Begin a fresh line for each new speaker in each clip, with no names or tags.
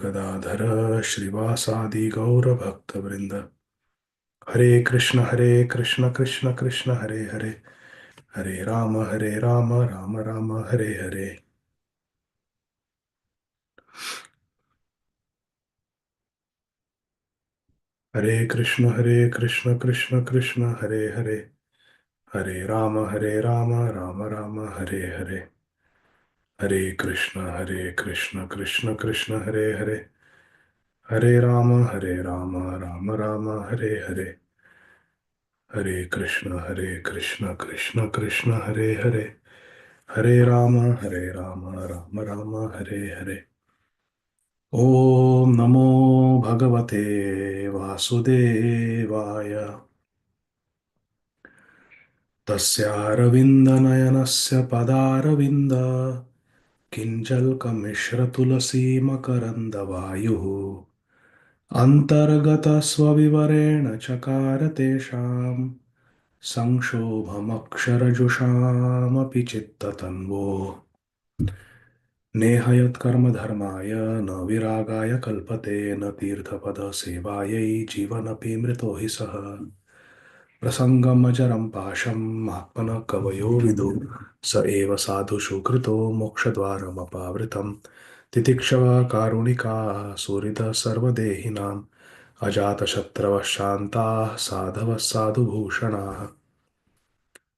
गदाधर श्रीवासादि गौर भक्त वृंद। हरे कृष्ण कृष्ण कृष्ण हरे हरे, हरे राम राम राम हरे हरे। हरे कृष्ण कृष्ण कृष्ण हरे हरे, हरे राम राम राम हरे हरे। हरे कृष्ण कृष्ण कृष्ण हरे हरे, हरे राम राम राम हरे हरे। हरे कृष्ण कृष्ण कृष्ण हरे हरे, हरे राम राम राम हरे हरे। ओम नमो भगवते वासुदेवाय। तस्यारविन्दनयनस्य पदारविन्द किञ्जल्कमिश्रतुलसीमकरन्दवायुः अन्तर्गतस्वविवरेण चकार तेषां संक्षोभमक्षरजुषामपि चित्ततन्वोः। नेहयत्कर्मधर्माय न विरागाय कल्पते न तीर्थपदसेवायै जीवनपि मृतो हि सः। प्रसङ्गमजरं पाशम् आत्मनः कवयो विदुः स एव साधुषु कृतो मोक्षद्वारमपावृतम्। तितिक्षवा कारुणिकाः सुहृदः सर्वदेहिनाम् अजातशत्रवः शान्ताः साधवः साधुभूषणाः।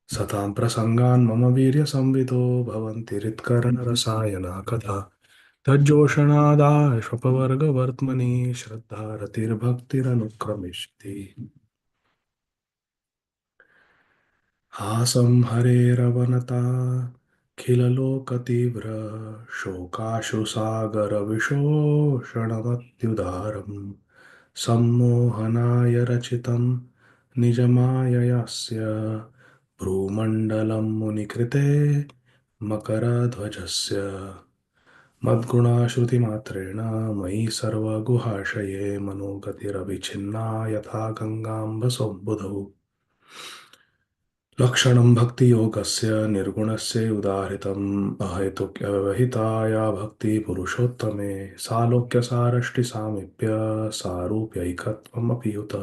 सतां प्रसङ्गान् मम वीर्यसंविदो भवन्ति हृत्कर्णरसायना कथा तज्जोषणादाश्वपवर्गवर्त्मनि श्रद्धारतिर्भक्तिरनुक्रमिष्यति। हासं हरेरवनताखिललोकतीव्र शोकाशुसागरविशोषणमत्युदारम् सम्मोहनाय रचितं निजमाययास्य भ्रूमण्डलं मुनिकृते मकरध्वजस्य। मद्गुणाश्रुतिमात्रेण मयि सर्वगुहाशये मनोगतिरविच्छिन्ना यथा गङ्गाम्बसोद्बुधौ। लक्षणं भक्तियोगस्य निर्गुणस्य उदाहृतम् अहेतुक्यव्यवहिता या भक्ति पुरुषोत्तमे सालोक्यसारष्टिसामीप्य सारूप्यैकत्वमपि युत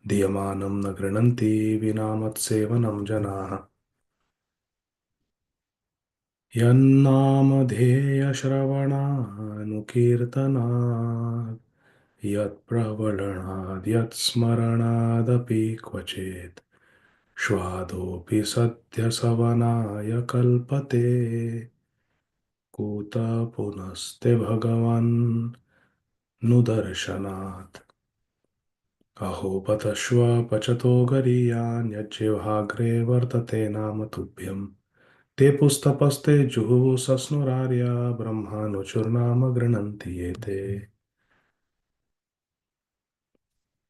दीयमानं न गृह्णन्ति विना मत्सेवनं जनाः। यन्नामधेयश्रवणानुकीर्तनात् यत्प्रवलनाद् यत्स्मरणादपि क्वचित् श्वादोऽपि सत्यसवनाय कल्पते कूत पुनस्ते भगवन् नुदर्शनात्। अहो पतश्व पचतो गरीयान् यज्जिह्वाग्रे वर्तते नाम तुभ्यम् ते पुस्तपस्ते जुहुः सस्नुरार्या ब्रह्मानुचुर्नाम गृह्णन्ति ये ते।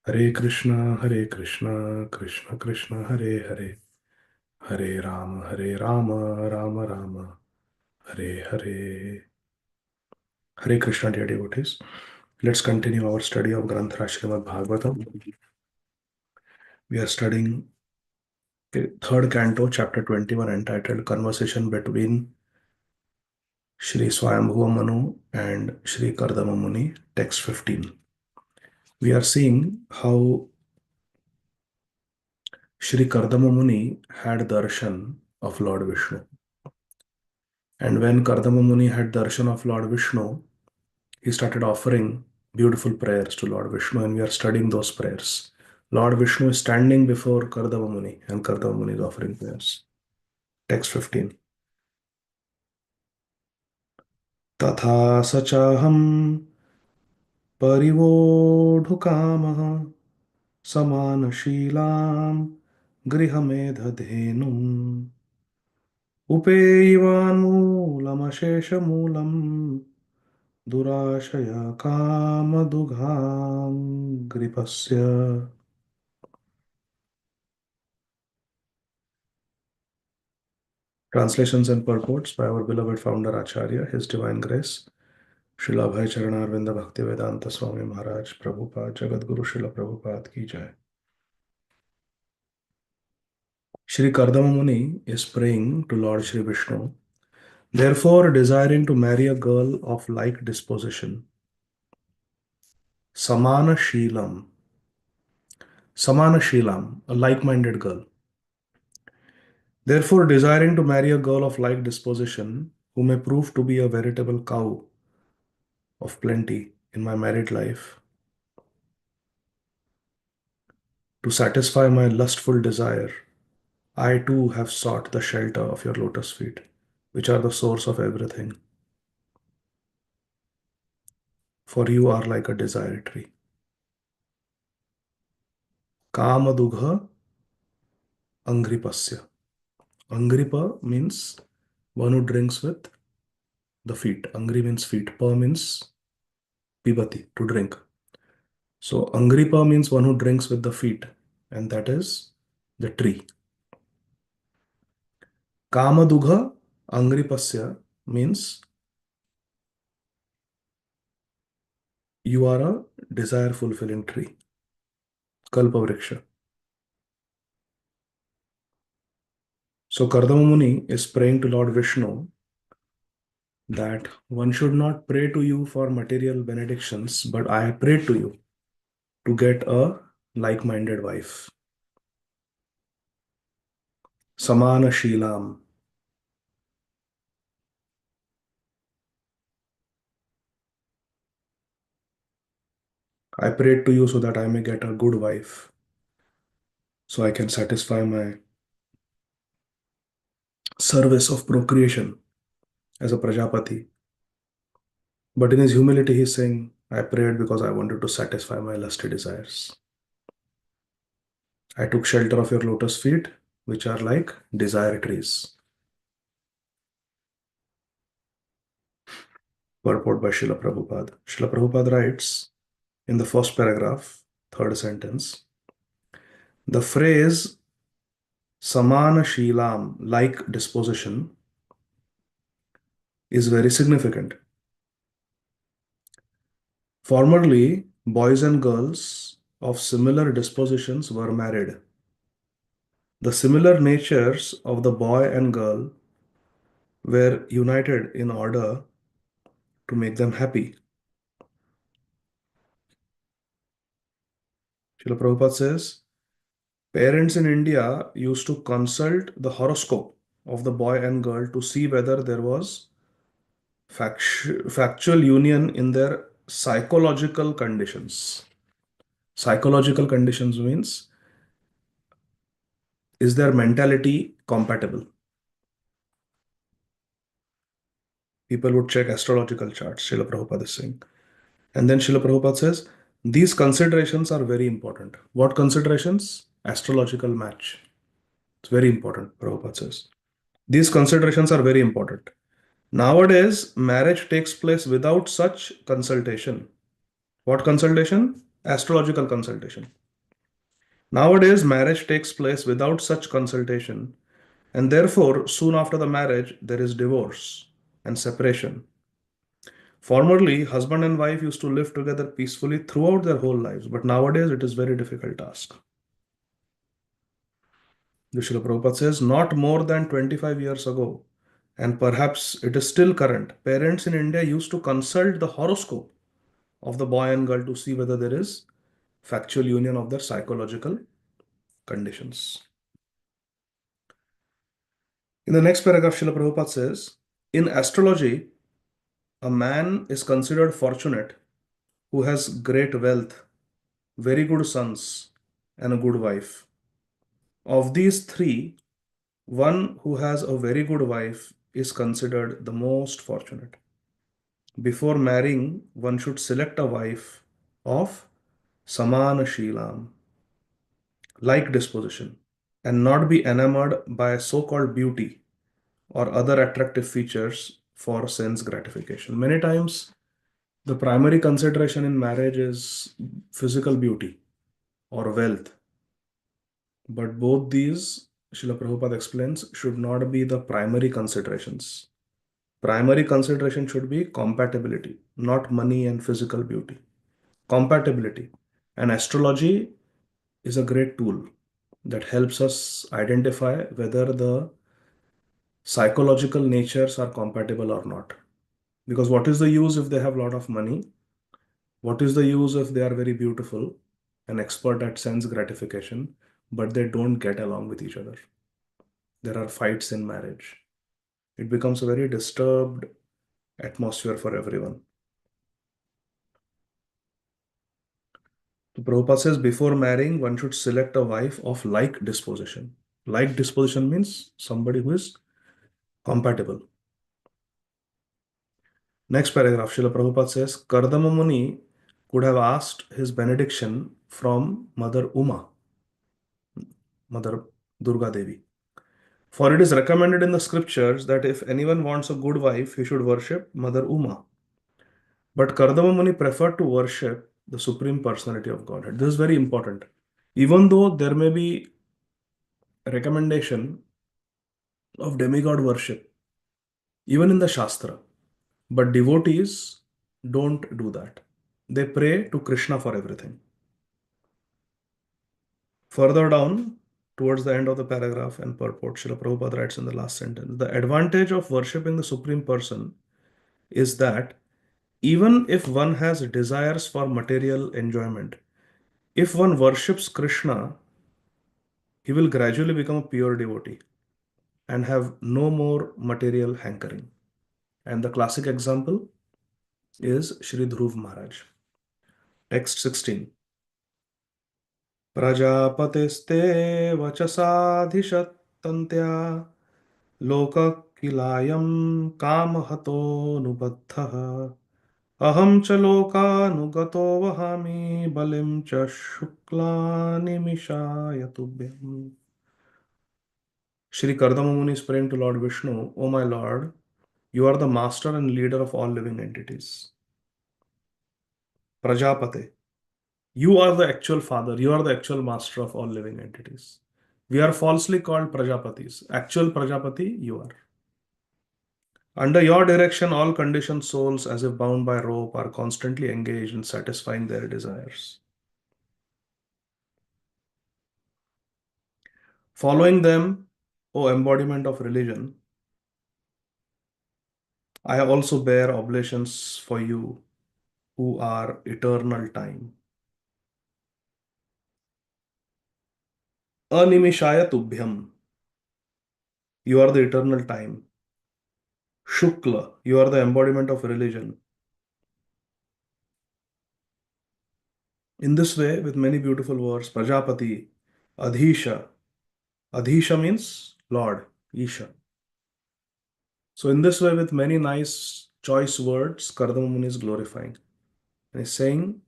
हरे कृष्ण कृष्ण कृष्ण हरे हरे, हरे Ram Ram Ram Hare Hare. Hare Krishna, dear devotees. Let's continue our study of Granthra Srimad Bhagavatam. We are studying the third canto, chapter 21, entitled Conversation between Shri Swayambhuva Manu and Shri Kardama Muni, text 15. We are seeing how Shri Kardama Muni had darshan of Lord Vishnu. And when Kardama Muni had darshan of Lord Vishnu, he started offering beautiful prayers to Lord Vishnu, and we are studying those prayers. Lord Vishnu is standing before Kardama Muni, and Kardama Muni is offering prayers. Text 15. तथा स चाहं परिवोढुकामः समानशीलां गृहमेधधेनुम् उपेयिवान्मूलमशेषमूलं दुराशय कामदुघां गृपस्य. Translations and purports by our beloved founder Acharya, His Divine Grace, Srila Abhay Charanarvinda Bhakti Vedanta Swami Maharaj, Prabhupada, Jagat Guru Srila Prabhupada ki jai. Shri Kardama Muni is praying to Lord Shri Vishnu, therefore desiring to marry a girl of like disposition. Samana Sheelam. Samana Sheelam, a like-minded girl. Therefore, desiring to marry a girl of like disposition, who may prove to be a veritable cow of plenty in my married life, to satisfy my lustful desire, I too have sought the shelter of your lotus feet, which are the source of everything. For you are like a desire tree. Kamadugha Angripasya. Angripa means one who drinks with the feet. Angri means feet. Pa means pibati, to drink. So Angripa means one who drinks with the feet, and that is the tree. Kamadugha Angripasya means you are a desire fulfilling tree. Kalpavriksha. So Kardama Muni is praying to Lord Vishnu that one should not pray to you for material benedictions, but I pray to you to get a like-minded wife. Samana Sheelam. I prayed to you so that I may get a good wife, so I can satisfy my service of procreation as a Prajapati. But in his humility, he's saying, I prayed because I wanted to satisfy my lusty desires. I took shelter of your lotus feet, which are like desire trees. Purport by Srila Prabhupada. Srila Prabhupada writes in the first paragraph, third sentence, the phrase Samana Sheelam, like disposition, is very significant. Formerly, boys and girls of similar dispositions were married. The similar natures of the boy and girl were united in order to make them happy. Srila Prabhupada says, parents in India used to consult the horoscope of the boy and girl to see whether there was factual union in their psychological conditions. Psychological conditions means, is their mentality compatible? People would check astrological charts, Srila Prabhupada is saying. And then Srila Prabhupada says, these considerations are very important. What considerations? Astrological match. It's very important, Prabhupada says. These considerations are very important. Nowadays, marriage takes place without such consultation. What consultation? Astrological consultation. Nowadays, marriage takes place without such consultation, and therefore, soon after the marriage, there is divorce and separation. Formerly, husband and wife used to live together peacefully throughout their whole lives, but nowadays it is very difficult task. Srila Prabhupada says, not more than 25 years ago, and perhaps it is still current, parents in India used to consult the horoscope of the boy and girl to see whether there is factual union of their psychological conditions. In the next paragraph, Srila Prabhupada says, in astrology, a man is considered fortunate who has great wealth, very good sons, and a good wife. Of these three, one who has a very good wife is considered the most fortunate. Before marrying, one should select a wife of Samana Sheelam, like disposition, and not be enamored by so-called beauty or other attractive features for sense gratification. Many times, the primary consideration in marriage is physical beauty or wealth. But both these, Srila Prabhupada explains, should not be the primary considerations. Primary consideration should be compatibility, not money and physical beauty. Compatibility. And astrology is a great tool that helps us identify whether the psychological natures are compatible or not. Because what is the use if they have a lot of money What is the use if they are very beautiful, an expert at sense gratification, but they don't get along with each other? There are fights in marriage. It becomes a very disturbed atmosphere for everyone. So Prabhupada says before marrying, one should select a wife of like disposition. Like disposition means somebody who is compatible. Next paragraph, Srila Prabhupada says, Kardama Muni could have asked his benediction from Mother Uma, Mother Durga Devi. For it is recommended in the scriptures that if anyone wants a good wife, he should worship Mother Uma. But Kardama Muni preferred to worship the Supreme Personality of Godhead. This is very important. Even though there may be a recommendation of demigod worship, even in the Shastra, but devotees don't do that. They pray to Krishna for everything. Further down, towards the end of the paragraph and purport, Srila Prabhupada writes in the last sentence, the advantage of worshipping the Supreme Person is that even if one has desires for material enjoyment, if one worships Krishna, he will gradually become a pure devotee and have no more material hankering. And the classic example is Shri Dhruv Maharaj. Text 16. Prajapatiste vachasādhishatantya लोककिलायं कामहतोऽनुबद्धः अहं च लोकानुगतो वहामि बलिं च शुक्लानिमिषाय तुभ्यम्. Shri Kardama Muni is praying to Lord Vishnu, O my Lord, you are the master and leader of all living entities. Prajapate, you are the actual father, you are the actual master of all living entities. We are falsely called Prajapatis. Actual Prajapati, you are. Under your direction, all conditioned souls, as if bound by rope, are constantly engaged in satisfying their desires. Following them, O embodiment of religion, I also bear oblations for you who are eternal time. Animishaya tubhyam, you are the eternal time. Shukla, you are the embodiment of religion. In this way, with many beautiful words, Prajapati, Adhisha. Adhisha means Lord, Isha. So in this way, with many nice choice words, Kardama Muni is glorifying. And he's saying,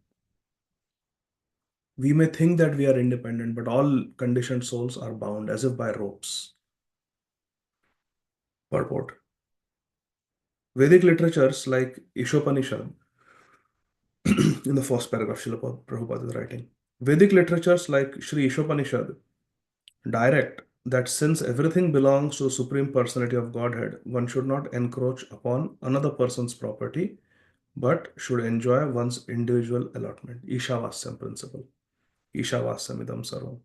we may think that we are independent, but all conditioned souls are bound as if by ropes. Purport. Vedic literatures like Ishopanishad, in the first paragraph, Srila Prabhupada is writing, Vedic literatures like Sri Ishopanishad direct that since everything belongs to the Supreme Personality of Godhead, one should not encroach upon another person's property, but should enjoy one's individual allotment. Ishavasyam principle. Ishavasyamidam sarvam.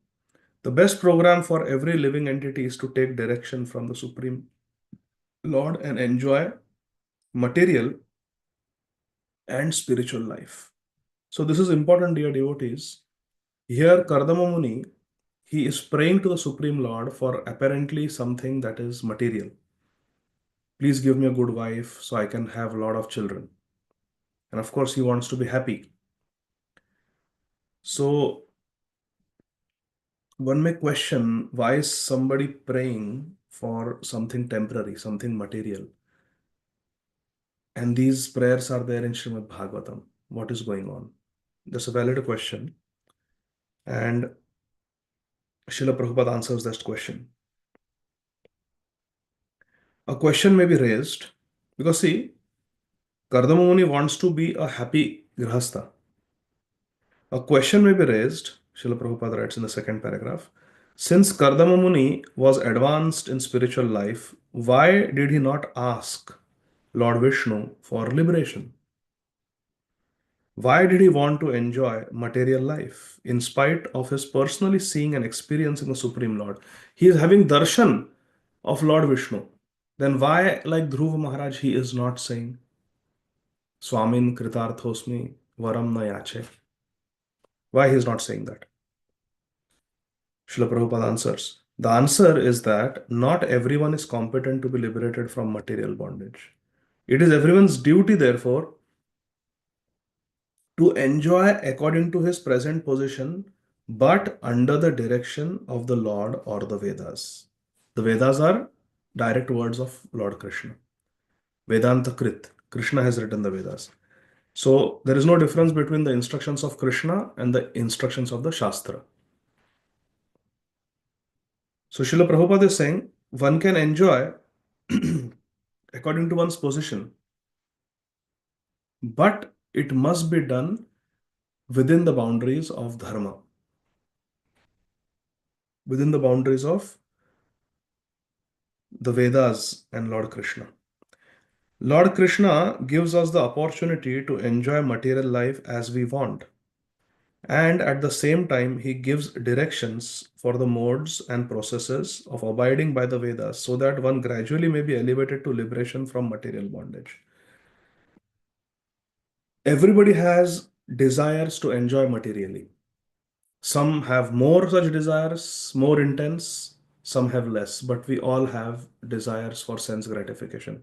The best program for every living entity is to take direction from the Supreme Lord and enjoy material and spiritual life. So this is important, dear devotees. Here, Kardama Muni, he is praying to the Supreme Lord for apparently something that is material. Please give me a good wife so I can have a lot of children. And of course, he wants to be happy. So one may question, why is somebody praying for something temporary, something material? And these prayers are there in Srimad Bhagavatam. What is going on? That's a valid question. And Srila Prabhupada answers that question. A question may be raised because see, Kardama Muni wants to be a happy grihastha. A question may be raised, Srila Prabhupada writes in the second paragraph. Since Kardama Muni was advanced in spiritual life, why did he not ask Lord Vishnu for liberation? Why did he want to enjoy material life in spite of his personally seeing and experiencing the Supreme Lord? He is having darshan of Lord Vishnu. Then why, like Dhruva Maharaj, he is not saying, Swamin Kritarthosmi, varam na yache. Why he is not saying that? Srila Prabhupada answers. The answer is that not everyone is competent to be liberated from material bondage. It is everyone's duty, therefore, to enjoy according to his present position, but under the direction of the Lord or the Vedas. The Vedas are direct words of Lord Krishna. Vedanta Krit. Krishna has written the Vedas. So there is no difference between the instructions of Krishna and the instructions of the Shastra. So Srila Prabhupada is saying one can enjoy according to one's position, but it must be done within the boundaries of dharma, within the boundaries of the Vedas and Lord Krishna. Lord Krishna gives us the opportunity to enjoy material life as we want. And at the same time, he gives directions for the modes and processes of abiding by the Vedas so that one gradually may be elevated to liberation from material bondage. Everybody has desires to enjoy materially. Some have more such desires, more intense, some have less, but we all have desires for sense gratification.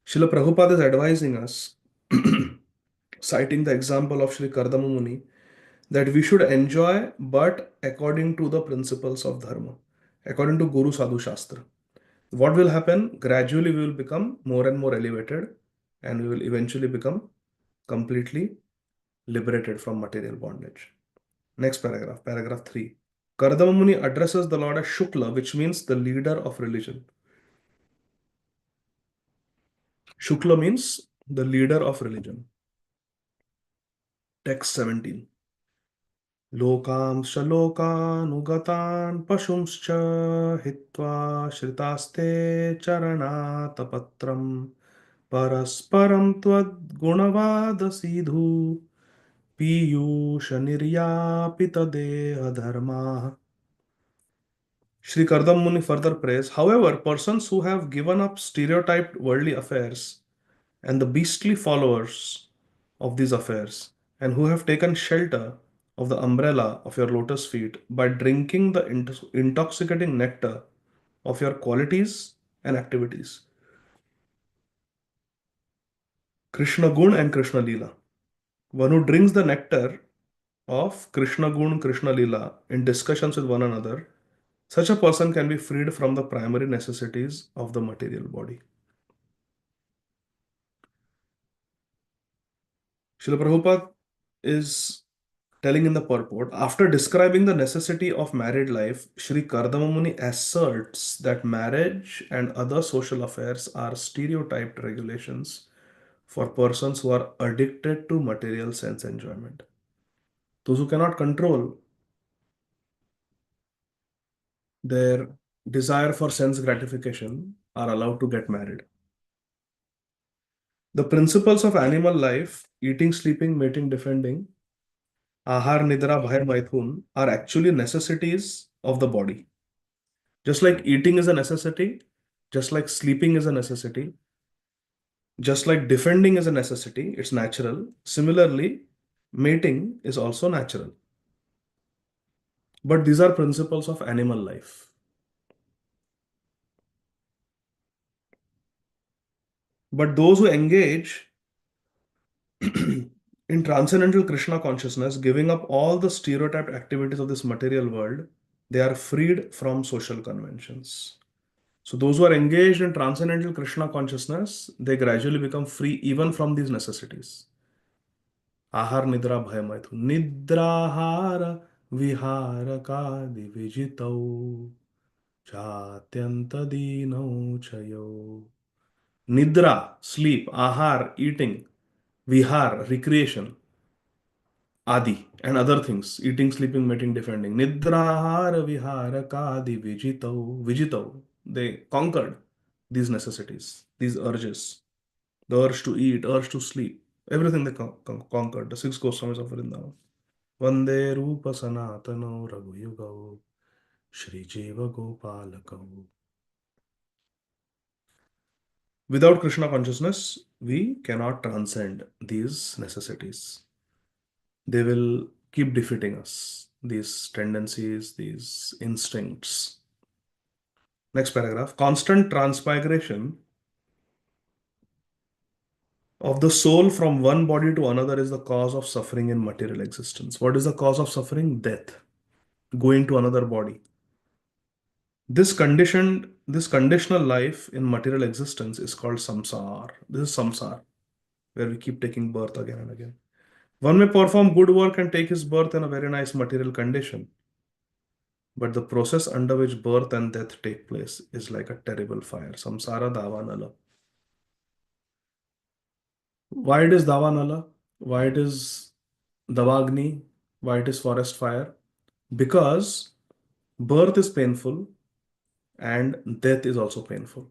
Srila Prabhupada is advising us, citing the example of Sri Kardama Muni, that we should enjoy but according to the principles of Dharma, according to Guru Sadhu Shastra. What will happen? Gradually, we will become more and more elevated and we will eventually become completely liberated from material bondage. Next paragraph, paragraph 3. Kardama Muni addresses the Lord as Shukla, which means the leader of religion. Shukla means the leader of religion. Text 17. लोकांश लोकानुगतान् पशुंश्च हित्वा श्रितास्ते चरणातपत्रम् परस्परं त्वद्गुणवादसीधु पीयूषनिर्यापितदेहधर्माः. Sri Kardam Muni further prays, however, persons who have given up stereotyped worldly affairs and the beastly followers of these affairs, and who have taken shelter of the umbrella of your lotus feet by drinking the intoxicating nectar of your qualities and activities. Krishna Gun and Krishna Lila. One who drinks the nectar of Krishna Gun, Krishna Lila in discussions with one another, such a person can be freed from the primary necessities of the material body. Srila Prabhupada is telling in the purport, after describing the necessity of married life, Sri Kardama Muni asserts that marriage and other social affairs are stereotyped regulations for persons who are addicted to material sense enjoyment. Those who cannot control their desire for sense gratification are allowed to get married. The principles of animal life, eating, sleeping, mating, defending, ahar, nidra, bhaya, maithun, are actually necessities of the body. Just like eating is a necessity, just like sleeping is a necessity, just like defending is a necessity, it's natural. Similarly, mating is also natural. But these are principles of animal life. But those who engage in transcendental Krishna consciousness, giving up all the stereotyped activities of this material world, they are freed from social conventions. So those who are engaged in transcendental Krishna consciousness, they gradually become free even from these necessities. आहार निद्रा भय मैथुन निद्राहार विहार कादि विजितौ चात्यंत दीनौ चयो. Nidra, sleep, ahar, eating, vihar, recreation, adi, and other things, eating, sleeping, mating, defending. Nidrahar, vihara, kadi, vijitau, vijitau. They conquered these necessities, these urges, the urge to eat, urge to sleep, everything they conquered, the six Goswamis of Vrindavan. Vande Rupa Sanatano Raghuyugau Shri Jiva Gopalakau. Without Krishna consciousness, we cannot transcend these necessities. they will keep defeating us, these tendencies, these instincts. Next paragraph. Constant transmigration of the soul from one body to another is the cause of suffering in material existence. What is the cause of suffering? Death. Going to another body. This conditional life in material existence is called samsar. This is samsar, where we keep taking birth again and again. One may perform good work and take his birth in a very nice material condition, but the process under which birth and death take place is like a terrible fire. Samsara davanala. Why it is davanala? Why it is davagni? Why it is forest fire? Because birth is painful and death is also painful.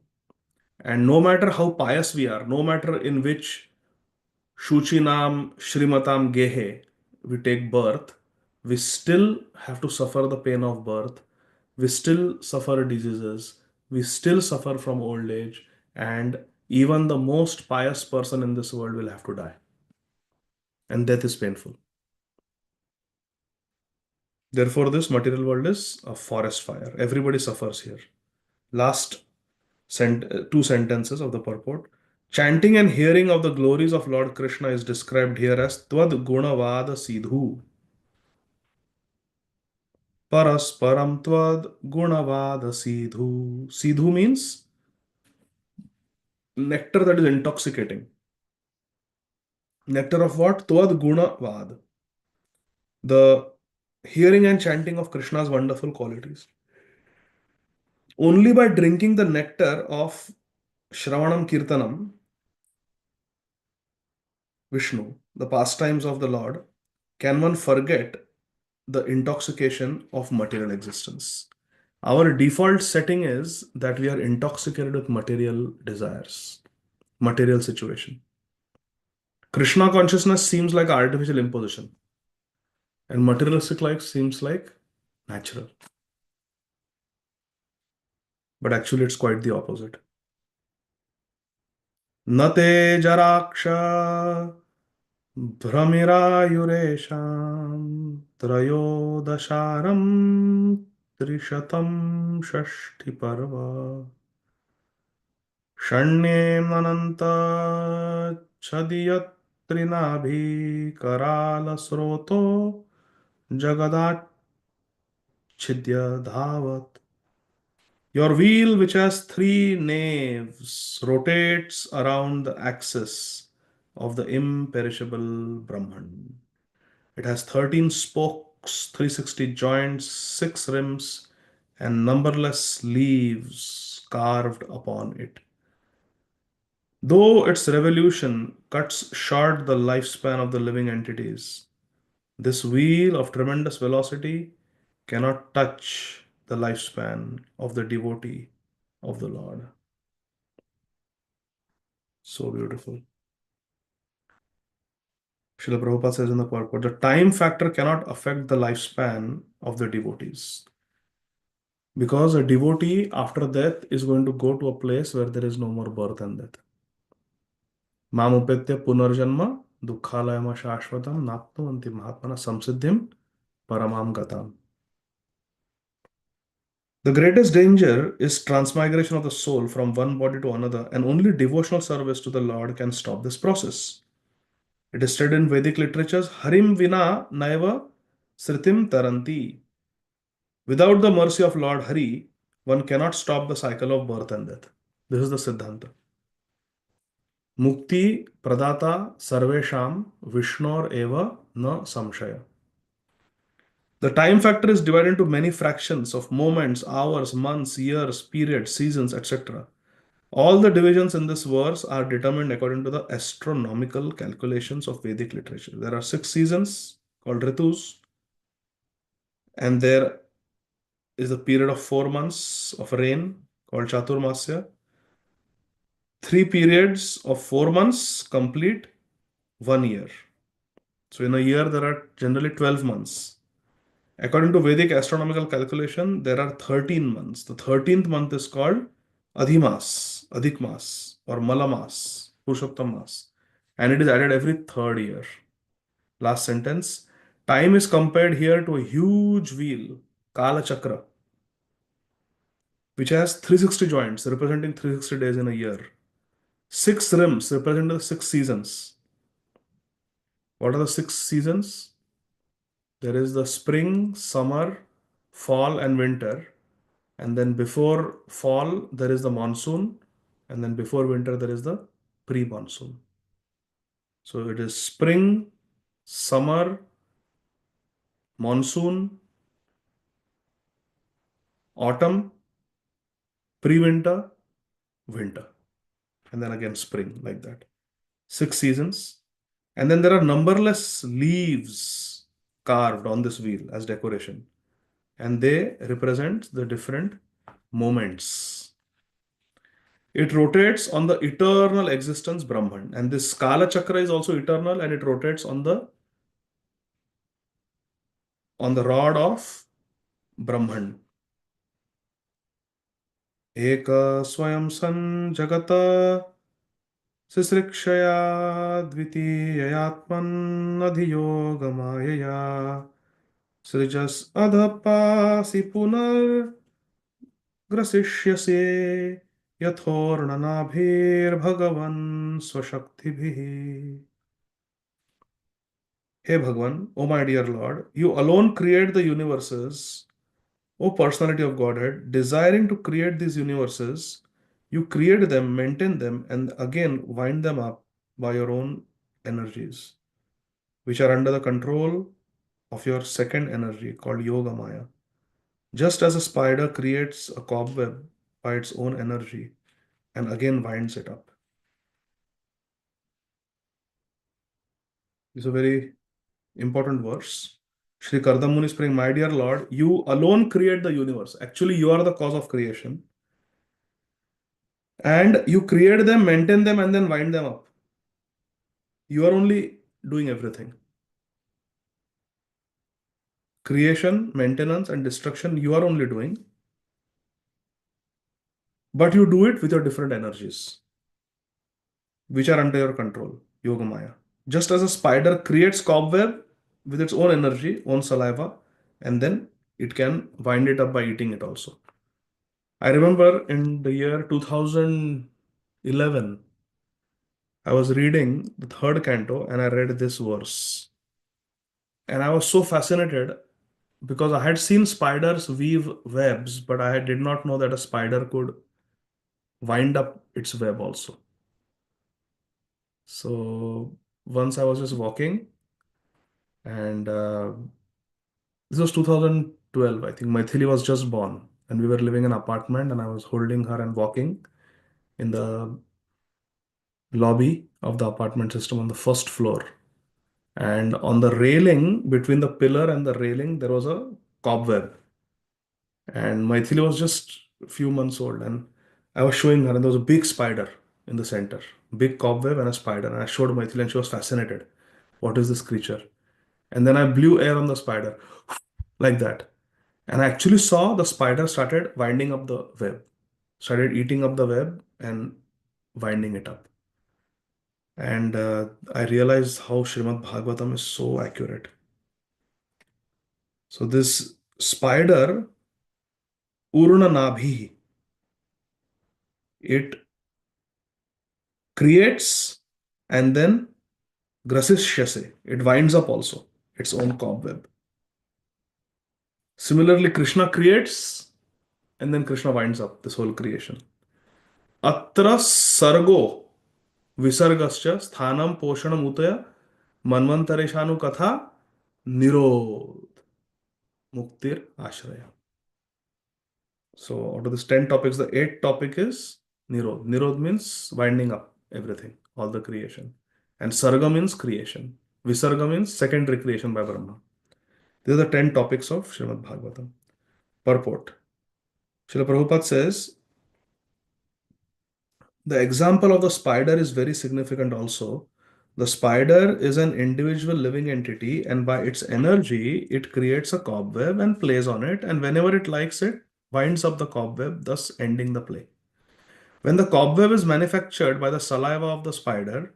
And no matter how pious we are, no matter in which Shuchinam Shrimatam Gehe we take birth, we still have to suffer the pain of birth. We still suffer diseases. We still suffer from old age. And even the most pious person in this world will have to die. And death is painful. Therefore, this material world is a forest fire. Everybody suffers here. Last two sentences of the purport. Chanting and hearing of the glories of Lord Krishna is described here as Tvad Gunavada Sidhu. Parasparam Tvad Gunavada Sidhu. Sidhu means nectar that is intoxicating. Nectar of what? Tvad Gunavad. The hearing and chanting of Krishna's wonderful qualities. Only by drinking the nectar of Shravanam Kirtanam, Vishnu, the pastimes of the Lord, can one forget the intoxication of material existence. Our default setting is that we are intoxicated with material desires, material situation. Krishna consciousness seems like artificial imposition, and materialistic life seems like natural. But actually, it's quite the opposite. Nate jaraksha भ्रमिरायुरेषां त्रयोदशारं त्रिशतं षष्ठिपर्व षण्येमनन्तच्छदियत्रिनाभिकरालस्रोतो जगदाच्छिद्य धावत्. Your wheel, which has three naves, rotates around the axis of the imperishable Brahman. It has 13 spokes, 360 joints, 6 rims, and numberless leaves carved upon it. Though its revolution cuts short the lifespan of the living entities, this wheel of tremendous velocity cannot touch the lifespan of the devotee of the Lord. So beautiful. Srila Prabhupada says in the purport, the time factor cannot affect the lifespan of the devotees. Because a devotee after death is going to go to a place where there is no more birth and death. Mamupetya punarjanma dukkhalayama shashvatam napnuvanti mahatmana samsiddhim paramam gatam. The greatest danger is transmigration of the soul from one body to another, and only devotional service to the Lord can stop this process. It is said in Vedic literatures, Harim vina naiva sritim taranti. Without the mercy of Lord Hari, one cannot stop the cycle of birth and death. This is the Siddhanta. Mukti pradata sarvesham vishnor eva na samshaya. The time factor is divided into many fractions of moments, hours, months, years, periods, seasons, etc. All the divisions in this verse are determined according to the astronomical calculations of Vedic literature. There are 6 seasons called ritus, and there is a period of 4 months of rain called Chaturmasya. 3 periods of 4 months complete 1 year. So in a year, there are generally 12 months. According to Vedic astronomical calculation, there are 13 months. The 13th month is called Adhimas, Adhikmas, or Malamas, Purushottam Mas. And it is added every third year. Last sentence. Time is compared here to a huge wheel, Kala Chakra, which has 360 joints representing 360 days in a year. Six rims represent the six seasons. What are the six seasons? There is the spring, summer, fall, and winter. And then before fall, there is the monsoon. And then before winter, there is the pre monsoon. So it is spring, summer, monsoon, autumn, pre winter, winter. And then again spring, like that. Six seasons. And then there are numberless leaves carved on this wheel as decoration. And they represent the different moments. It rotates on the eternal existence Brahman. And this Kala Chakra is also eternal and it rotates on the rod of Brahman. Eka swayam san jagata sisrikshaya dvitiyayatman adhiyogamayaya srijas adhapasi punar grasishyase yathornanabhir bhagavan swashakti. Hey Bhagwan, O my dear Lord, you alone create the universes, O personality of Godhead, desiring to create these universes, you create them, maintain them, and again wind them up by your own energies, which are under the control of your second energy called Yoga Maya. Just as a spider creates a cobweb by its own energy and again winds it up. It's a very important verse. Sri Kardamuni is praying, my dear Lord, you alone create the universe. Actually, you are the cause of creation. And you create them, maintain them, and then wind them up. You are only doing everything. Creation, maintenance, and destruction, you are only doing. But you do it with your different energies, which are under your control, Yoga Maya. Just as a spider creates cobweb with its own energy, own saliva, and then it can wind it up by eating it also. I remember in the year 2011, I was reading the third canto and I read this verse. And I was so fascinated because I had seen spiders weave webs, but I did not know that a spider could wind up its web also. So once I was just walking, and this was 2012, I think. Maithili was just born, and we were living in an apartment, and I was holding her and walking in the lobby of the apartment system on the first floor. And on the railing, between the pillar and the railing, there was a cobweb. And Maithili was just a few months old, and I was showing her, and there was a big spider in the center, big cobweb and a spider. And I showed Maithili, and she was fascinated. What is this creature? And then I blew air on the spider, like that. And I actually saw the spider started winding up the web, started eating up the web and winding it up. And I realized how Srimad Bhagavatam is so accurate. So this spider, Uruna Nabhi, it creates and then grasishyase, it winds up also its own cobweb. Similarly, Krishna creates and then Krishna winds up this whole creation. Atra sargo visargascha sthanam poshanam utaya manvantareshanu katha nirod muktir ashraya. So out of this 10 topics, the 8th topic is nirod. Nirod means winding up everything, all the creation. And sarga means creation. Visarga means secondary creation by Brahma. These are the 10 topics of Srimad Bhagavatam. Purport. Srila Prabhupada says, the example of the spider is very significant also. The spider is an individual living entity, and by its energy, it creates a cobweb and plays on it, and whenever it likes it, winds up the cobweb, thus ending the play. When the cobweb is manufactured by the saliva of the spider,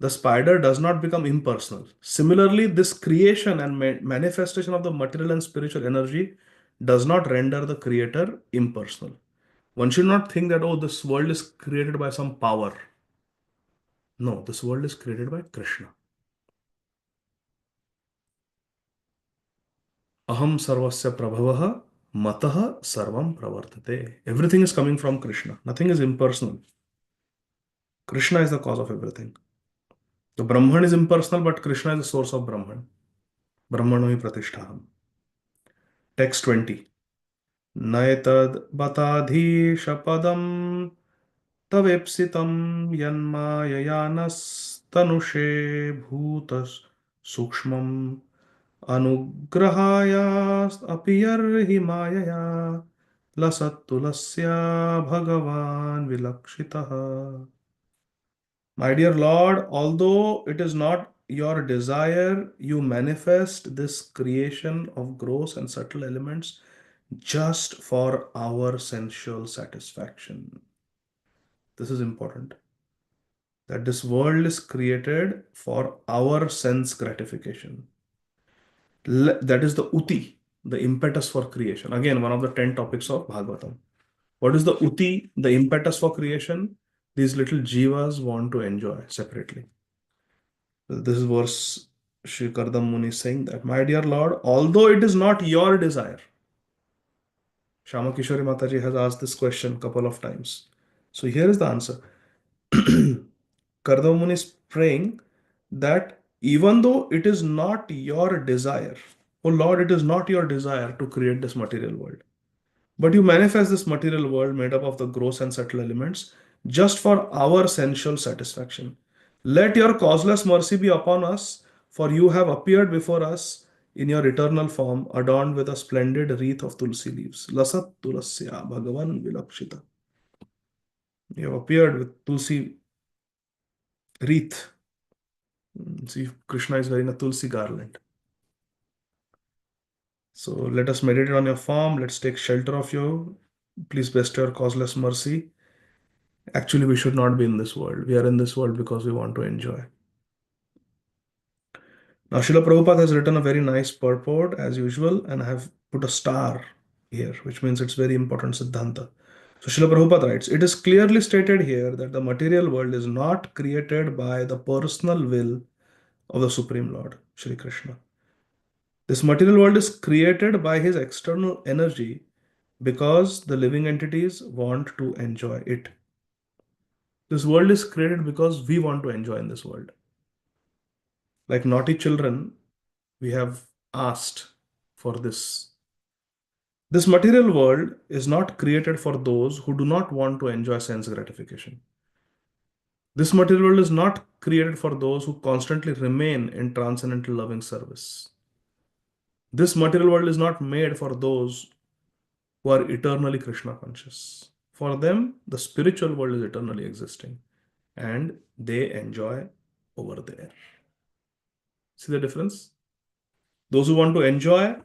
The spider does not become impersonal. Similarly, this creation and manifestation of the material and spiritual energy does not render the creator impersonal. One should not think that, oh, this world is created by some power. No, this world is created by Krishna. Aham sarvasya prabhavah matah sarvam pravartate. Everything is coming from Krishna. Nothing is impersonal. Krishna is the cause of everything. The Brahman is impersonal, but Krishna is the source of Brahman. Brahmano hi pratishtaham. Text 20. Naetad batadhishapadam taveepsitam yanmayayanas tanushe bhutas sukshmam anugrahaya apiyarhi mayaya lasattulasya bhagavan vilakshitaha. My dear Lord, although it is not your desire, you manifest this creation of gross and subtle elements just for our sensual satisfaction. This is important. That this world is created for our sense gratification. That is the uti, the impetus for creation. Again, one of the 10 topics of Bhagavatam. What is the uti, the impetus for creation? These little jivas want to enjoy separately. This is verse Sri Kardam Muni saying that, my dear Lord, although it is not your desire, Shama Kishori Mataji has asked this question a couple of times. So here is the answer. Kardam Muni is praying that even though it is not your desire, oh Lord, it is not your desire to create this material world, but you manifest this material world made up of the gross and subtle elements just for our sensual satisfaction. Let your causeless mercy be upon us, for you have appeared before us in your eternal form, adorned with a splendid wreath of tulsi leaves. Lasat tulasya bhagavan vilakshita. You have appeared with tulsi wreath. See, Krishna is wearing a tulsi garland. So let us meditate on your form. Let's take shelter of you. Please bestow your causeless mercy. Actually, we should not be in this world. We are in this world because we want to enjoy. Now, Srila Prabhupada has written a very nice purport as usual, and I have put a star here, which means it's very important Siddhanta. So, Srila Prabhupada writes, it is clearly stated here that the material world is not created by the personal will of the Supreme Lord, Shri Krishna. This material world is created by his external energy because the living entities want to enjoy it. This world is created because we want to enjoy in this world. Like naughty children, we have asked for this. This material world is not created for those who do not want to enjoy sense gratification. This material world is not created for those who constantly remain in transcendental loving service. This material world is not made for those who are eternally Krishna conscious. For them, the spiritual world is eternally existing and they enjoy over there. See the difference? Those who want to enjoy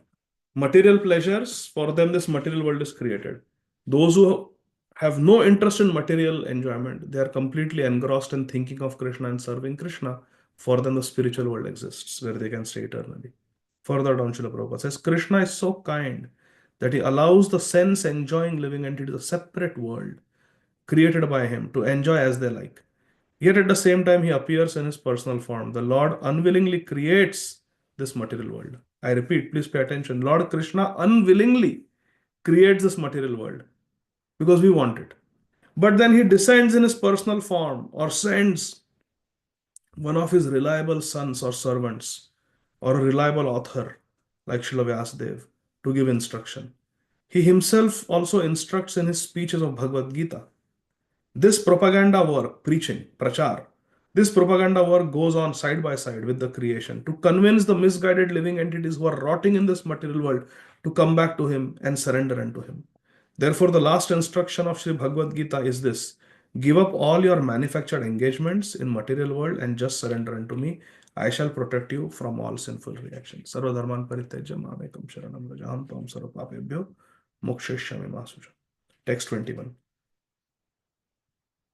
material pleasures, for them this material world is created. Those who have no interest in material enjoyment, they are completely engrossed in thinking of Krishna and serving Krishna. For them the spiritual world exists where they can stay eternally. Further down, Srila Prabhupada says, Krishna is so kind that he allows the sense enjoying living entities, a separate world created by him, to enjoy as they like. Yet at the same time, he appears in his personal form. The Lord unwillingly creates this material world. I repeat, please pay attention. Lord Krishna unwillingly creates this material world because we want it. But then he descends in his personal form or sends one of his reliable sons or servants or a reliable author like Srila Vyasadeva to give instruction. He himself also instructs in his speeches of Bhagavad Gita. This propaganda work, preaching, prachar, this propaganda work goes on side by side with the creation to convince the misguided living entities who are rotting in this material world to come back to him and surrender unto him. Therefore, the last instruction of Sri Bhagavad Gita is this: give up all your manufactured engagements in material world and just surrender unto me. I shall protect you from all sinful reactions. Sarva dharman parityajya mamekam sharanam vrajaham tvam sarva papebhyo moksheshyami ma sucha. Text 21.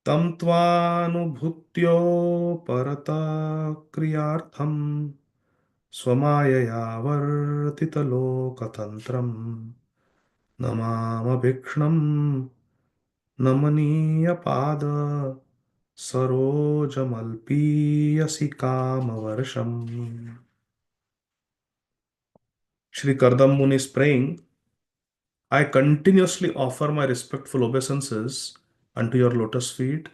तं त्वानुभूत्यो परता क्रियार्थं स्वमायया वर्तितलोकतन्त्रम् नमामभीक्ष्णं नमनीयपाद सरोजमल्पीयसि कामवर्षम्. Shri Kardam Muni is praying, I continuously offer my respectful obeisances unto your lotus feet,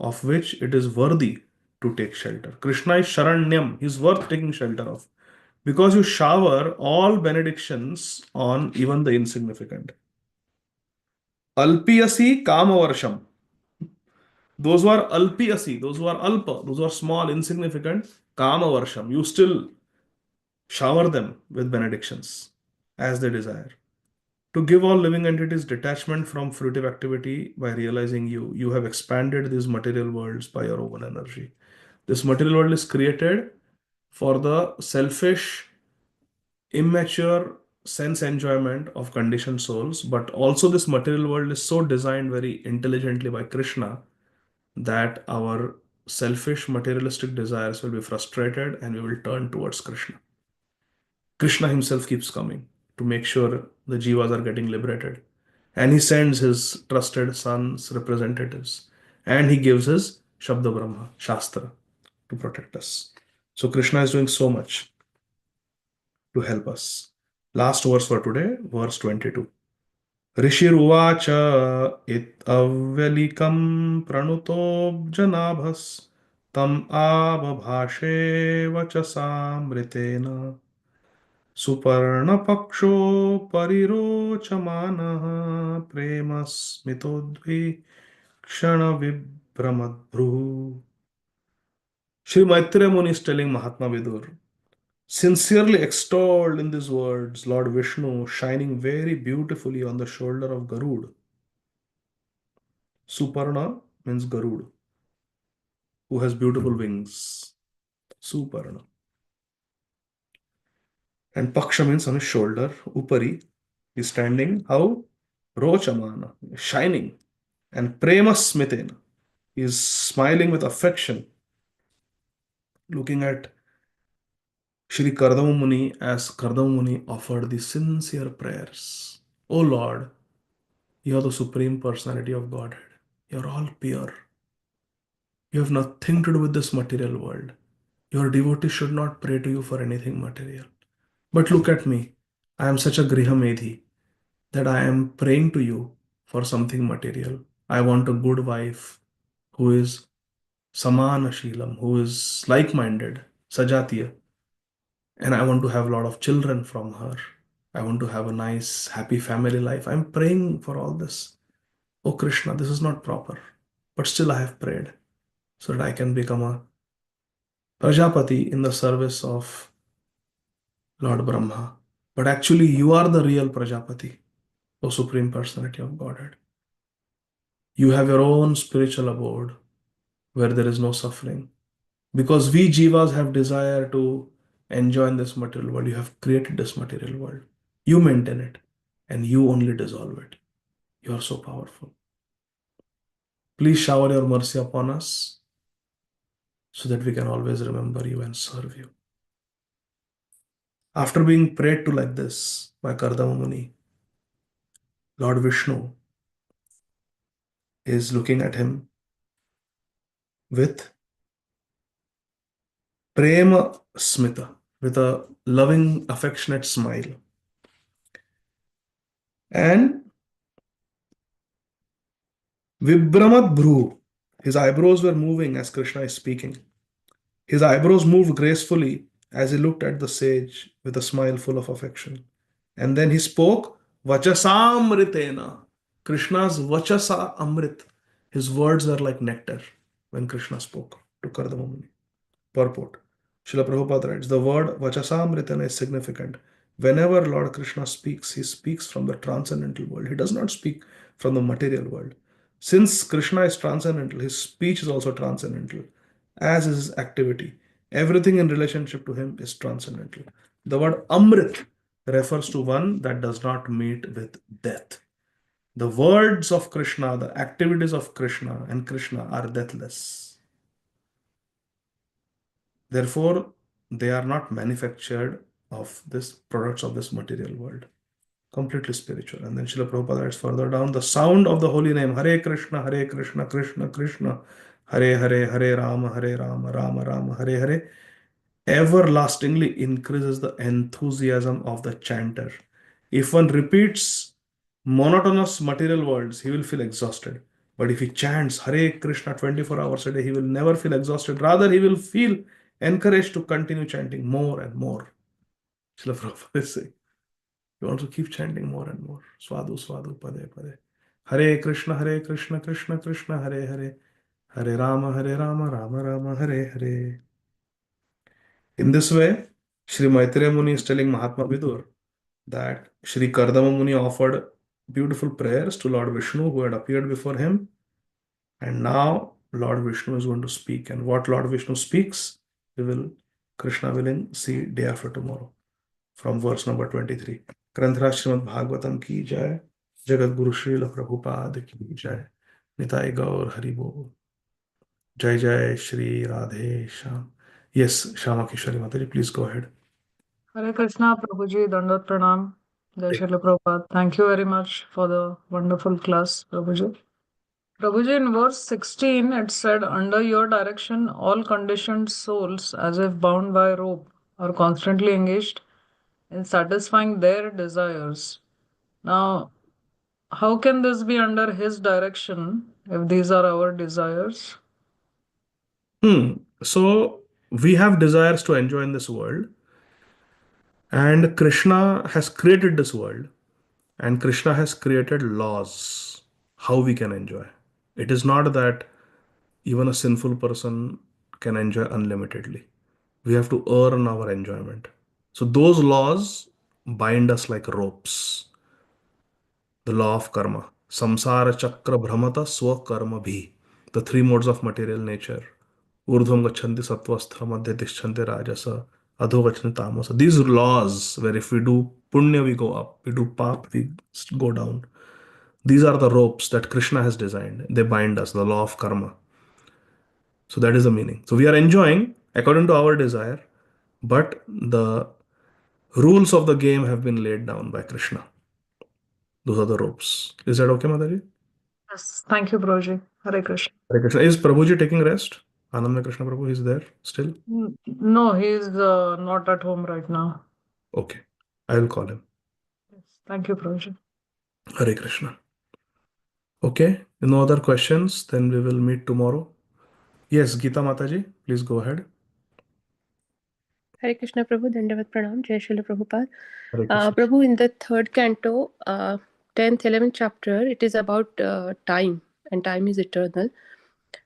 of which it is worthy to take shelter. Krishna is Sharanyam, he is worth taking shelter of, because you shower all benedictions on even the insignificant. Alpiyasi Kamavarsham. Those who are Alpiyasi, those who are Alpa, those who are small, insignificant, Kamavarsham. You still shower them with benedictions as they desire. To give all living entities detachment from fruitive activity by realizing you have expanded these material worlds by your own energy. This material world is created for the selfish, immature sense enjoyment of conditioned souls, but also this material world is so designed very intelligently by Krishna that our selfish materialistic desires will be frustrated and we will turn towards Krishna. Krishna himself keeps coming to make sure the jivas are getting liberated. And he sends his trusted sons, representatives, and he gives his Shabda Brahma, Shastra, to protect us. So Krishna is doing so much to help us. Last verse for today, verse 22. Rishiruvacha it avyalikam pranutobjanabhas tam abhabhashe vachasamritena सुपर्णपक्षो परिरोचमानः प्रेमस्मितोद्वीक्षणविभ्रमद्भ्रुः. Sri Maitreya Muni is telling Mahatma Vidur, sincerely extolled in these words, Lord Vishnu shining very beautifully on the shoulder of Garud. Suparna means Garud, who has beautiful wings. Suparna. And Paksha means on his shoulder. Upari is standing. How? Rochamana, shining. And Prema Smitena is smiling with affection, looking at Shri Kardama Muni as Kardama Muni offered the sincere prayers. O Lord, you are the Supreme Personality of Godhead. You are all pure. You have nothing to do with this material world. Your devotees should not pray to you for anything material. But look at me. I am such a Grihamedhi that I am praying to you for something material. I want a good wife who is Samana Sheelam, who is like-minded, Sajatiya. And I want to have a lot of children from her. I want to have a nice, happy family life. I'm praying for all this. Oh Krishna, this is not proper. But still I have prayed so that I can become a Prajapati in the service of Lord Brahma. But actually, you are the real Prajapati, O Supreme Personality of Godhead. You have your own spiritual abode where there is no suffering. Because we jivas have desire to enjoy in this material world, you have created this material world. You maintain it and you only dissolve it. You are so powerful. Please shower your mercy upon us so that we can always remember you and serve you. After being prayed to like this by Kardama Muni, Lord Vishnu is looking at him with prema smita, with a loving, affectionate smile. And Vibramat Bhru, his eyebrows were moving as Krishna is speaking. His eyebrows moved gracefully as he looked at the sage with a smile full of affection. And then he spoke, Vachasamritena. Krishna's Vachasa Amrit. His words were like nectar when Krishna spoke to Kardama Muni. Purport. Srila Prabhupada writes, the word Vachasamritena is significant. Whenever Lord Krishna speaks, he speaks from the transcendental world. He does not speak from the material world. Since Krishna is transcendental, his speech is also transcendental, as is his activity. Everything in relationship to him is transcendental. The word Amrit refers to one that does not meet with death. The words of Krishna, the activities of Krishna and Krishna are deathless. Therefore, they are not manufactured of this products of this material world. Completely spiritual. And then Srila Prabhupada adds further down the sound of the holy name Hare Krishna, Krishna Krishna, Hare Hare, Hare Rama, Rama Rama, Hare Hare, everlastingly increases the enthusiasm of the chanter. If one repeats monotonous material words, he will feel exhausted. But if he chants Hare Krishna 24 hours a day, he will never feel exhausted. Rather, he will feel encouraged to continue chanting more and more. Srila Prabhupada is saying, you want to keep chanting more and more. Swadu, Swadu, Pade, Pade. Hare Krishna, Krishna Krishna, Hare Hare. Hare Rama, Rama Rama, Hare Hare. In this way, Sri Maitreya Muni is telling Mahatma Vidur that Sri Kardama Muni offered beautiful prayers to Lord Vishnu who had appeared before him. And now Lord Vishnu is going to speak. And what Lord Vishnu speaks, we will, Krishna willing, see day after tomorrow from verse number 23. ग्रंथराज Shrimad Bhagavatam की जय, जगत गुरु श्रील प्रभुपाद की जय, निताय गौर हरि बोल, जय जय Shri Radhe Shyam. Yes, Shama Kishori Mataji, please go ahead.
Hare Krishna, Prabhuji, Dandat Pranam, Jai Srila Prabhupada. Thank you very much for the wonderful class, Prabhuji. Prabhuji, in verse 16, it said, under your direction, all conditioned souls, as if bound by rope, are constantly engaged in satisfying their desires. Now, how can this be under his direction if these are our desires?
So we have desires to enjoy in this world, and Krishna has created this world, and Krishna has created laws how we can enjoy. It is not that even a sinful person can enjoy unlimitedly. We have to earn our enjoyment. So those laws bind us like ropes. The law of karma. Samsara chakra brahmata swakarma bhi. The three modes of material nature. Urdhvam gachanti sattvastha, madhya tishchanti rajasa, adho gachanti tamasa. These laws where if we do punya we go up, we do pap we go down. These are the ropes that Krishna has designed. They bind us, the law of karma. So that is the meaning. So we are enjoying according to our desire, but the rules of the game have been laid down by Krishna. Those are the ropes. Is that okay, Mataji?
Yes, thank you, Prabhuji. Hare Krishna.
Hare Krishna. Is Prabhuji taking rest? Ananda Krishna Prabhu is there still?
No, he's not at home right now.
Okay. I will call him.
Yes, thank you, Prabhuji.
Hare Krishna. Okay. No other questions? Then we will meet tomorrow. Yes, Geeta Mataji, please go ahead.
Hare Krishna Prabhu, Dandavat Pranam, Jai Srila Prabhupada.
Hare Krishna.
Prabhu, in the third canto, 10th, 11th chapter, it is about time, and time is eternal.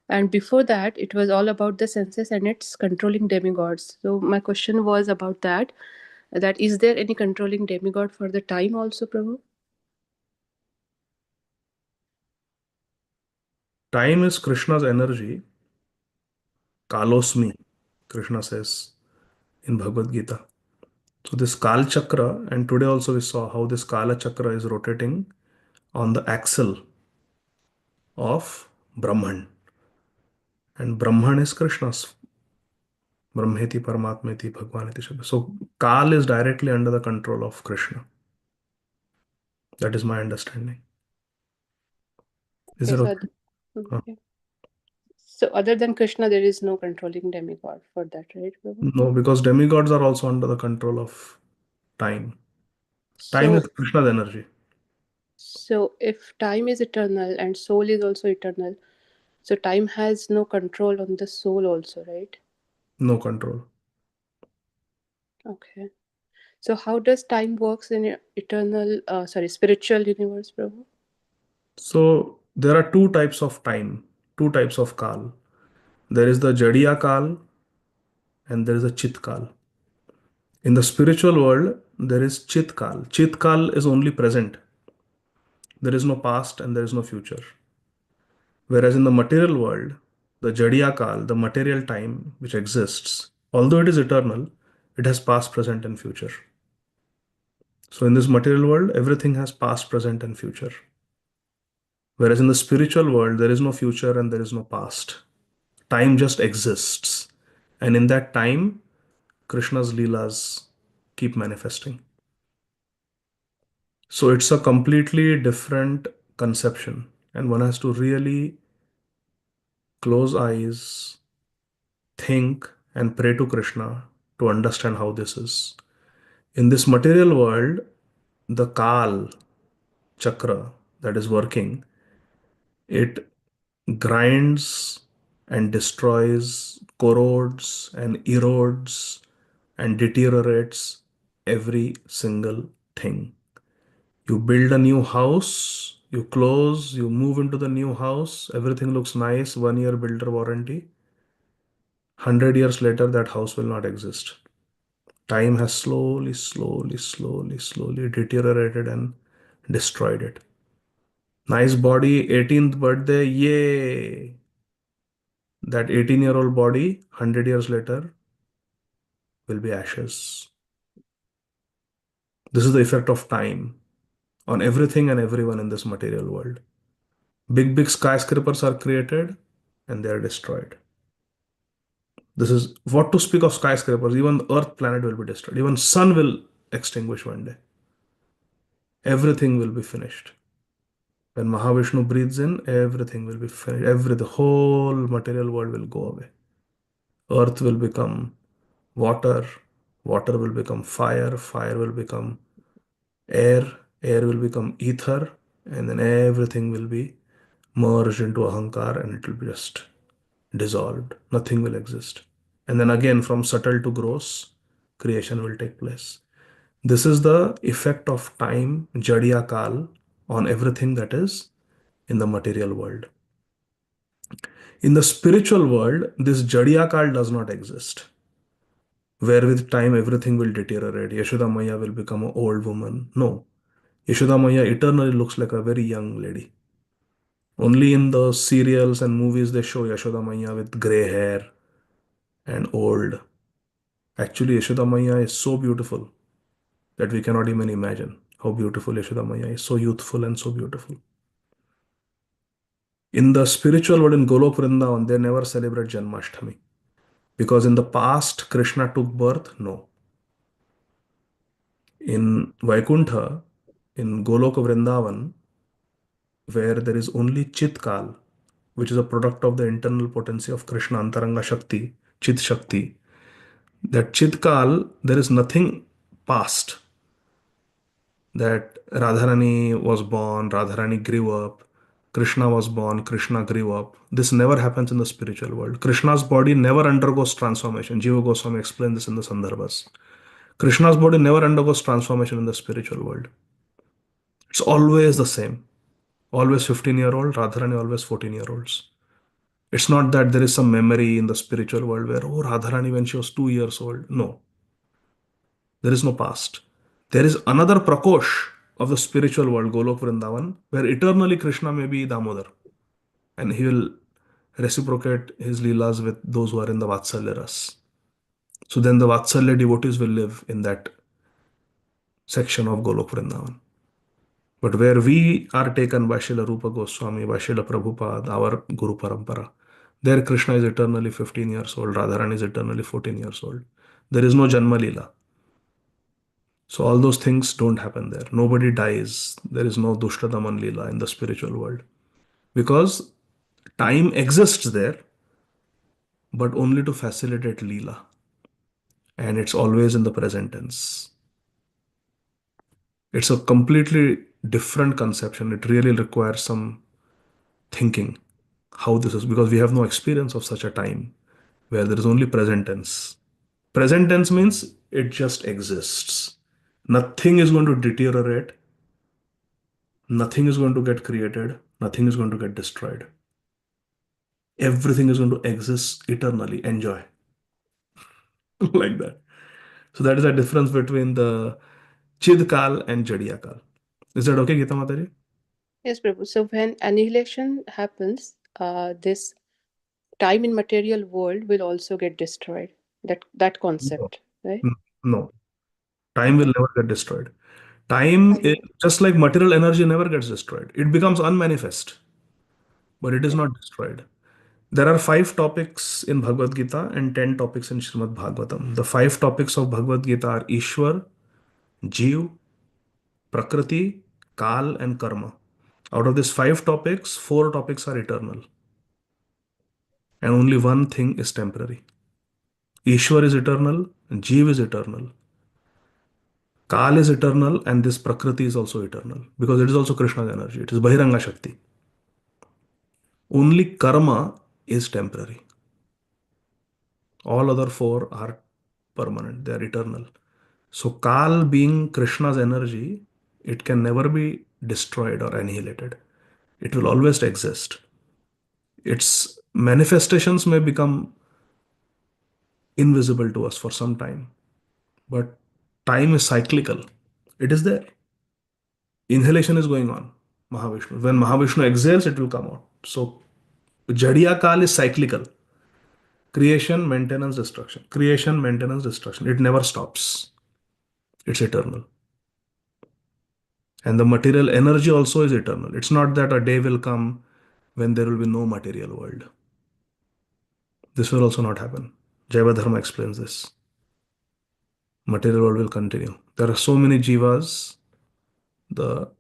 And before that, it was all about the senses and its controlling demigods. So my question was about that is there any controlling demigod for the time also, Prabhu?
Time is Krishna's energy. Kalosmi, Krishna says in Bhagavad Gita. So this Kal Chakra, and today also we saw how this Kala Chakra is rotating on the axle of Brahman. And Brahman is Krishna's. Brahmeti Paramatmeti Bhagwaneti Shabda. So Kal is directly under the control of Krishna. That is my understanding. Is it okay?
Okay. So other than Krishna, there is no controlling demigod for that, right, Prabhu?
No, because demigods are also under the control of time. Time is Krishna's energy.
So if time is eternal and soul is also eternal, so time has no control on the soul also, right?
No control.
Okay. So how does time works in eternal, spiritual universe, Prabhu?
So there are two types of time, two types of Kal. There is the Jadiya Kal and there is a Chit Kal. In the spiritual world, there is Chit Kal. Chit Kal is only present. There is no past and there is no future. Whereas in the material world, the Jadiya Kal, the material time which exists, although it is eternal, it has past, present, and future. So in this material world, everything has past, present, and future. Whereas in the spiritual world, there is no future and there is no past. Time just exists. And in that time, Krishna's Leelas keep manifesting. So it's a completely different conception. And one has to really close eyes, think, and pray to Krishna to understand how this is. In this material world, the Kal chakra that is working, it grinds and destroys, corrodes and erodes and deteriorates every single thing. You build a new house, you close, you move into the new house, everything looks nice, 1 year builder warranty. 100 years later, that house will not exist. Time has slowly deteriorated and destroyed it. Nice body, 18th birthday, yay! That 18-year-old body, 100 years later, will be ashes. This is the effect of time on everything and everyone in this material world. Big skyscrapers are created and they are destroyed. This is what to speak of skyscrapers. Even the Earth planet will be destroyed. Even sun will extinguish one day. Everything will be finished. When Mahavishnu breathes in, everything will be finished. The whole material world will go away. Earth will become water. Water will become fire. Fire will become air. Air will become ether. And then everything will be merged into Ahankar and it will be just dissolved. Nothing will exist. And then again, from subtle to gross, creation will take place. This is the effect of time, Jadiya Kal, on everything that is in the material world. In the spiritual world, this Jadiya Kal does not exist, where with time everything will deteriorate. Yashoda Maya will become an old woman. No. Yashoda Maya eternally looks like a very young lady. Only in the serials and movies they show Yashoda Maya with gray hair and old. Actually, Yashoda Maya is so beautiful that we cannot even imagine how beautiful Yashoda Maya is. So youthful and so beautiful. In the spiritual world in Golok Vrindavan, they never celebrate Janmashtami. Because in the past, Krishna took birth? No. In Vaikuntha, in Golok Vrindavan, where there is only Chitkal, which is a product of the internal potency of Krishna, Antaranga Shakti, Chit Shakti, that Chitkal, there is nothing past. That Radharani was born, Radharani grew up, Krishna was born, Krishna grew up. This never happens in the spiritual world. Krishna's body never undergoes transformation. Jiva Goswami explained this in the Sandarbhas. Krishna's body never undergoes transformation in the spiritual world. It's always the same. Always 15-year-old, Radharani always 14-year-olds. It's not that there is some memory in the spiritual world where, oh, Radharani when she was 2 years old. No. There is no past. There is another Prakosh of the spiritual world, Golok Vrindavan, where eternally Krishna may be Damodar. And he will reciprocate his Leelas with those who are in the Vatsalya Ras. So then the Vatsalya devotees will live in that section of Golok Vrindavan. But where we are taken by Srila Rupa Goswami, by Srila Prabhupada, our Guru Parampara, there Krishna is eternally 15 years old, Radharani is eternally 14 years old. There is no Janma Leela. So all those things don't happen there. Nobody dies. There is no Dushtadaman Leela in the spiritual world. Because time exists there, but only to facilitate Leela. And it's always in the present tense. It's a completely different conception. It really requires some thinking how this is, because we have no experience of such a time where there is only present tense. Present tense means it just exists. Nothing is going to deteriorate. Nothing is going to get created. Nothing is going to get destroyed. Everything is going to exist eternally. Enjoy. Like that. So that is the difference between the Chidkal and Jadiyakal. Is that okay, Gita Mataji?
Yes, Prabhu. So when annihilation happens, this time in material world will also get destroyed. That
No.
concept, right?
No. Time will never get destroyed. Time is just like material energy never gets destroyed. It becomes unmanifest. but it is not destroyed. There are 5 topics in Bhagavad Gita and 10 topics in Srimad Bhagavatam. The 5 topics of Bhagavad Gita are Ishwar, Jeev, Prakriti, Kal, and Karma. Out of these 5 topics, 4 topics are eternal, and only one thing is temporary. Ishwar is eternal, Jeev is eternal, Kal is eternal, and this Prakriti is also eternal because it is also Krishna's energy. It is Bahiranga Shakti. Only Karma is temporary. All other 4 are permanent, they are eternal. So, Kal being Krishna's energy, it can never be destroyed or annihilated. It will always exist. Its manifestations may become invisible to us for some time, but time is cyclical. It is there. Inhalation is going on, Mahavishnu. When Mahavishnu exhales, it will come out. So, Jadiya Kal is cyclical. Creation, maintenance, destruction. Creation, maintenance, destruction. It never stops. It's eternal. And the material energy also is eternal. It's not that a day will come when there will be no material world. This will also not happen. Jaiva Dharma explains this. Material world will continue. There are so many jivas, the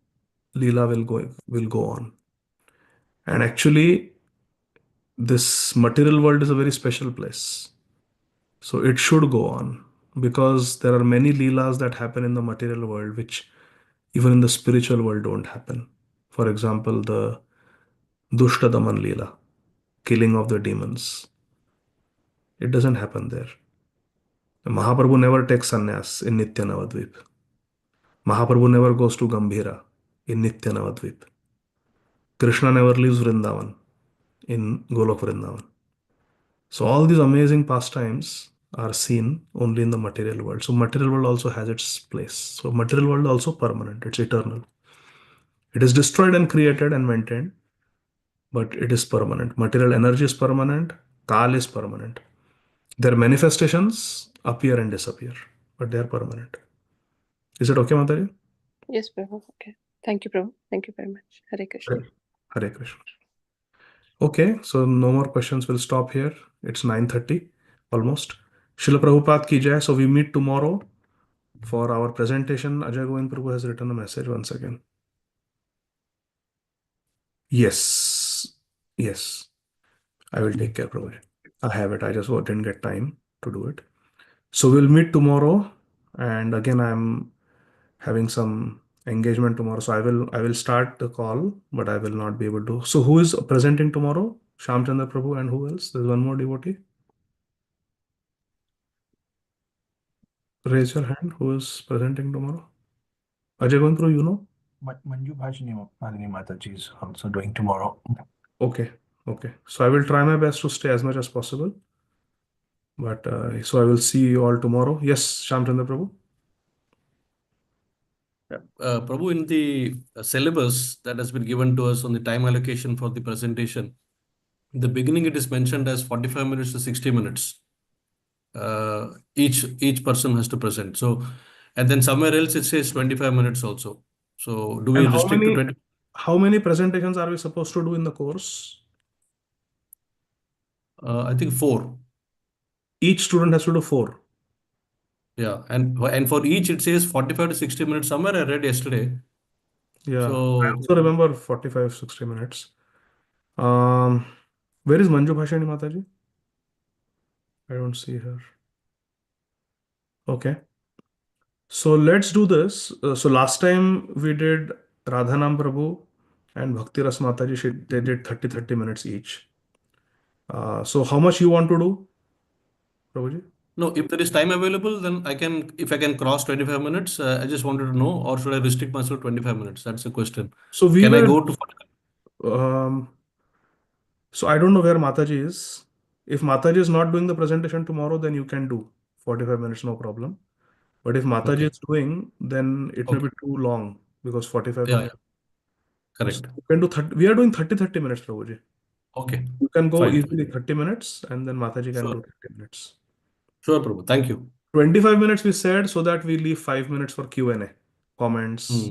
Leela will go on. And actually, this material world is a very special place. So it should go on because there are many Leelas that happen in the material world which even in the spiritual world don't happen. For example, the Dushtadaman Leela, killing of the demons. It doesn't happen there. Mahaprabhu never takes sannyas in Nitya Navadvip. Mahaprabhu never goes to Gambhira in Nitya Navadvip. Krishna never leaves Vrindavan in Golok Vrindavan. So all these amazing pastimes are seen only in the material world. So material world also has its place. So material world also permanent. It's eternal. It is destroyed and created and maintained, but it is permanent. Material energy is permanent. Kal is permanent. Their manifestations appear and disappear, but they are permanent. Is it okay, Mataji?
Yes, Prabhu. Okay. Thank you, Prabhu. Thank you very much. Hare Krishna.
Hare Krishna. Okay, so no more questions. We'll stop here. It's 9:30 almost. Srila Prabhupada ki jai. So we meet tomorrow for our presentation. Ajay Govind Prabhu has written a message once again. Yes. Yes. I will take care, Prabhu. I have it. I just didn't get time to do it. So we'll meet tomorrow. And again, I'm having some engagement tomorrow. So I will start the call, but I will not be able to. So who is presenting tomorrow? Shamchandra Prabhu and who else? There's one more devotee. Raise your hand. Who is presenting tomorrow? Ajay Govind Prabhu, you know?
Manju Bhajini Malini Mataji is also doing tomorrow.
Okay. Okay. So I will try my best to stay as much as possible. But so I will see you all tomorrow. Yes, Shamchandra Prabhu.
Prabhu, in the syllabus that has been given to us on the time allocation for the presentation, in the beginning it is mentioned as 45 minutes to 60 minutes. Each person has to present. So, and then somewhere else it says 25 minutes also. So, do we
And
restrict to 20?
how many presentations are we supposed to do in the course?
I think 4.
Each student has to do 4.
Yeah, and for each it says 45 to 60 minutes. Somewhere I read yesterday.
Yeah, I
So,
also remember 45, 60 minutes. Where is Manju Bhashani Mataji? I don't see her. Okay. So let's do this. So last time we did Radhanam Prabhu and Bhakti Ras Mataji. They did 30 minutes each. So how much you want to do, Prabhuji?
no, if there is time available, then if I can cross 25 minutes, I just wanted to know, or should I restrict myself 25 minutes? That's the question.
So we
Can I
were.
go to 45?
So I don't know where Mataji is. If Mataji is not doing the presentation tomorrow, then you can do 45 minutes, no problem. But if Mataji
Okay.
is doing, then it may be
Okay.
too long because 45
Yeah,
minutes.
correct.
You can do 30. We are doing 30 minutes, Prabhuji.
Okay.
You can go
Fine.
easily 30 minutes and then Mataji can
Sure.
do 30 minutes.
Sure, Prabhu. Thank you.
25 minutes we said so that we leave 5 minutes for Q&A, comments,
Hmm.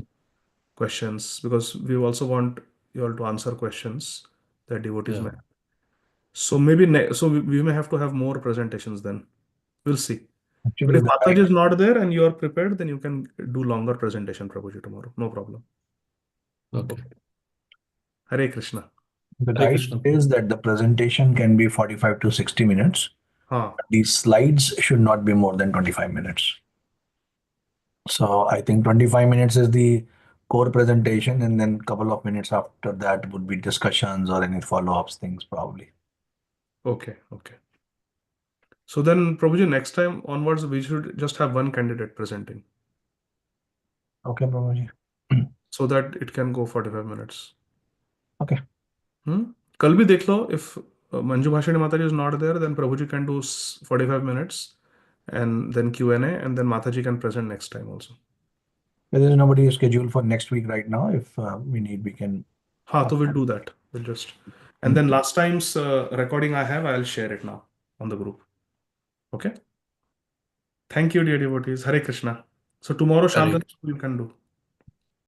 questions, because we also want you all to answer questions that devotees
Yeah.
may. So maybe so we may have to have more presentations then. We'll see. But
Actually,
if
the
Mataji is not there and you are prepared, then you can do longer presentation, Prabhuji, tomorrow. No problem.
Okay.
Hare Krishna.
Hare
guide
Krishna.
is that the presentation can be 45 to 60 minutes.
Huh.
These slides should not be more than 25 minutes. So I think 25 minutes is the core presentation, and then a couple of minutes after that would be discussions or any follow-ups things probably.
Okay. Okay. So then, Prabhuji, next time onwards, we should just have one candidate presenting
Okay, Prabhuji.
so that it can go 45 minutes.
Okay.
कल भी देख लो, if Manju Bhashani Mataji is not there, then Prabhuji can do 45 minutes and then Q&A, and then Mataji can present next time also.
There is nobody scheduled for next week right now. If we need, we can.
हाँ, so we'll do that. We'll just, and then last time's recording I have, I'll share it now on the group. Okay. Thank you, dear devotees. Hare Krishna. So tomorrow,
Hare
Shantanu, you can do.